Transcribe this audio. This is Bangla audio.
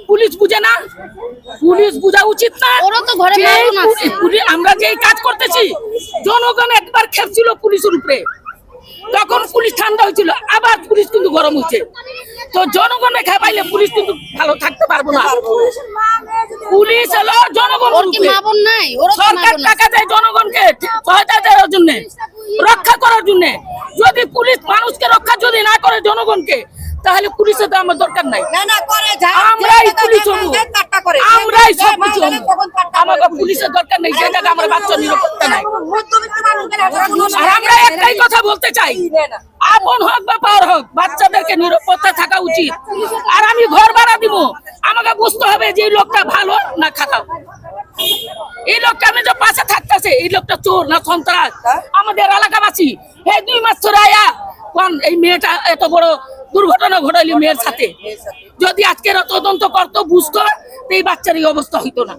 পুলিশ বুঝে না, পুলিশ বোঝা উচিত না। ওরা তো ঘরে মারণ আছে। আমরা যে কাজ করতেছি জনগণ একবার খেপছিল পুলিশের উপরে, তখন পুলিশ ঠান্ডা হয়েছিল, আবার পুলিশ কিন্তু গরম হচ্ছে। তো জনগণে খেপাইলে পুলিশ কিন্তু ভালো থাকতে পারবো না। পুলিশ হলো জনগণের উপরে। সরকার টাকা দেয় জনগণকে সহায়তা দেওয়ার জন্য, রক্ষা করার জন্য। যদি পুলিশ মানুষকে রক্ষা যদি না করে জনগণকে, তাহলে পুলিশের তো আমার দরকার নাই। আমরাই পুলিশ হবো, আমরাই সব কিছু হবো। আমাকে পুলিশের দরকার নেই, যে জায়গায় আমার বাচ্চা নিরাপত্তা নাই। আর আমরা একটাই কথা বলতে চাই, আপন হোক বা পর হোক, বাচ্চাদেরকে নিরাপত্তা থাকা উচিত। আর আমি ঘর ভাড়া দিব, আমাকে বুঝতে হবে যে এই লোকটা ভালো না খারাপ। এই লোকটা আমি যে পাশে থাকতেছে, এই লোকটা চোর না সন্ত্রাস। আমাদের এলাকাবাসী এই 2 মাস ধরে আয়া কোন এই মেয়েটা এত বড় দুর্ঘটনা ঘটাইলি মেয়ের সাথে, যদি আজকের তদন্ত করতো বুঝতো, এই বাচ্চার এই অবস্থা হইতো না।